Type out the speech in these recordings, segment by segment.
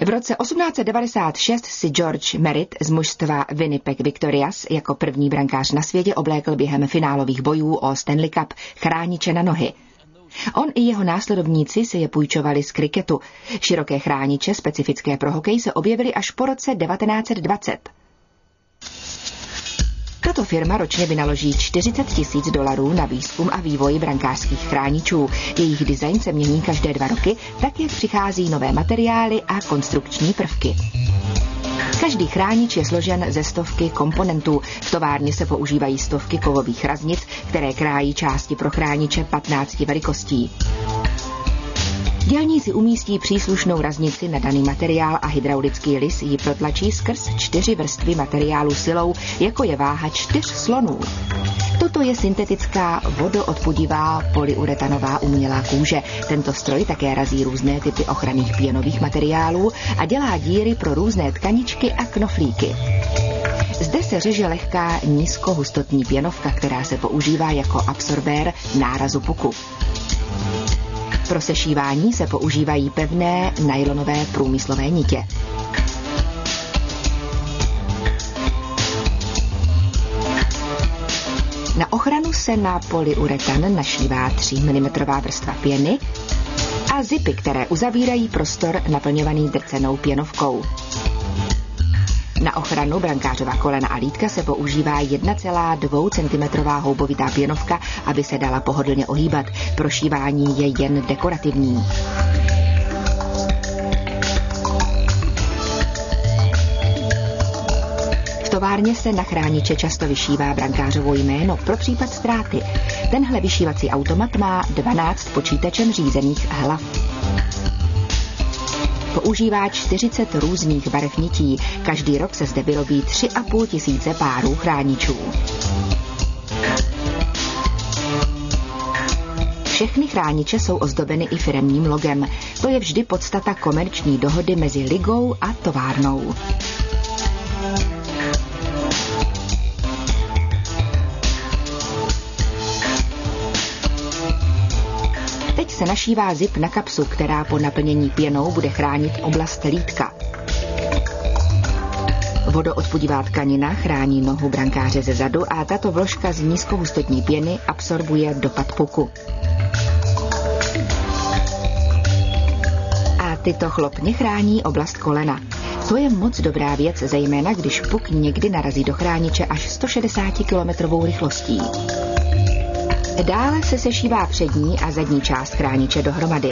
V roce 1896 si George Merritt z mužstva Winnipeg Victorias jako první brankář na světě oblékl během finálových bojů o Stanley Cup chrániče na nohy. On i jeho následovníci si je půjčovali z kriketu. Široké chrániče specifické pro hokej se objevily až po roce 1920. Tato firma ročně vynaloží $40,000 na výzkum a vývoj brankářských chráničů. Jejich design se mění každé 2 roky, tak jak přichází nové materiály a konstrukční prvky. Každý chránič je složen ze stovky komponentů. V továrně se používají stovky kovových raznic, které krájí části pro chrániče 15 velikostí. Dělníci umístí příslušnou raznici na daný materiál a hydraulický lis ji protlačí skrz 4 vrstvy materiálu silou, jako je váha 4 slonů. Toto je syntetická vodoodpudivá polyuretanová umělá kůže. Tento stroj také razí různé typy ochranných pěnových materiálů a dělá díry pro různé tkaničky a knoflíky. Zde se řeže lehká nízkohustotní pěnovka, která se používá jako absorbér nárazu puku. Pro sešívání se používají pevné nylonové průmyslové nitě. Na ochranu se na polyuretan našívá 3 mm vrstva pěny a zipy, které uzavírají prostor naplňovaný drcenou pěnovkou. Na ochranu brankářova kolena a lítka se používá 1,2 cm houbovitá pěnovka, aby se dala pohodlně ohýbat. Prošívání je jen dekorativní. V továrně se na chrániče často vyšívá brankářovo jméno pro případ ztráty. Tenhle vyšívací automat má 12 počítačem řízených hlav. Používá 40 různých barev nití. Každý rok se zde vyrobí 3,5 tisíce párů chráničů. Všechny chrániče jsou ozdobeny i firemním logem. To je vždy podstata komerční dohody mezi ligou a továrnou. Teď se našívá zip na kapsu, která po naplnění pěnou bude chránit oblast lítka. Vodoodpudivá tkanina chrání nohu brankáře ze zadu a tato vložka z nízkohustotní pěny absorbuje dopad puku. A tyto chlopně chrání oblast kolena. To je moc dobrá věc, zejména když puk někdy narazí do chrániče až 160 km rychlostí. Dále se sešívá přední a zadní část chrániče dohromady.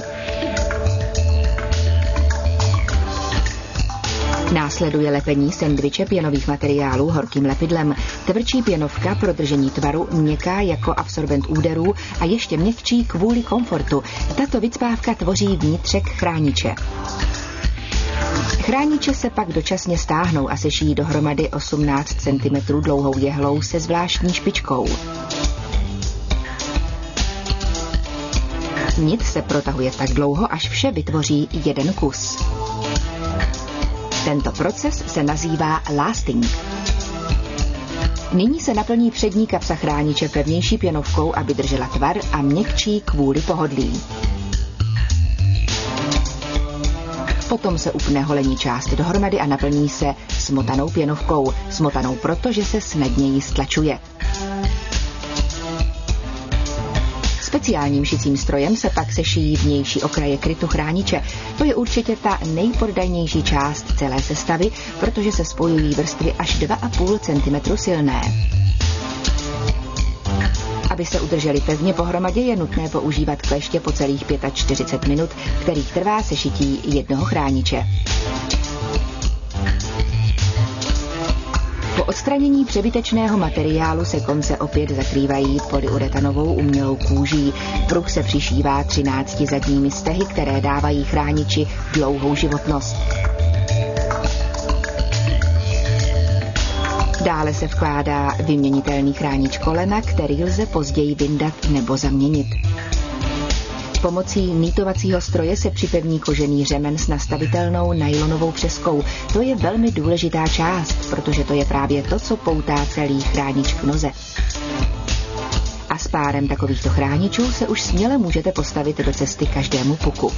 Následuje lepení sendviče pěnových materiálů horkým lepidlem. Tvrdší pěnovka pro držení tvaru, měkká jako absorbent úderů a ještě měkčí kvůli komfortu. Tato vycpávka tvoří vnitřek chrániče. Chrániče se pak dočasně stáhnou a sešijí dohromady 18 cm dlouhou jehlou se zvláštní špičkou. Nit se protahuje tak dlouho, až vše vytvoří jeden kus. Tento proces se nazývá lasting. Nyní se naplní přední kapsa chrániče pevnější pěnovkou, aby držela tvar, a měkčí kvůli pohodlí. Potom se upne holení část dohromady a naplní se smotanou pěnovkou. Smotanou proto, že se snadněji stlačuje. Speciálním šicím strojem se pak sešijí vnější okraje krytu chrániče. To je určitě ta nejpoddajnější část celé sestavy, protože se spojují vrstvy až 2,5 cm silné. Aby se udrželi pevně pohromadě, je nutné používat kleště po celých 45 minut, kterých trvá sešití jednoho chrániče. Po odstranění přebytečného materiálu se konce opět zakrývají polyuretanovou umělou kůží. Pruh se přišívá 13 zadními stehy, které dávají chrániči dlouhou životnost. Dále se vkládá vyměnitelný chránič kolena, který lze později vyndat nebo zaměnit. Pomocí nýtovacího stroje se připevní kožený řemen s nastavitelnou nylonovou přeskou. To je velmi důležitá část, protože to je právě to, co poutá celý chránič k noze. A s párem takovýchto chráničů se už směle můžete postavit do cesty každému puku.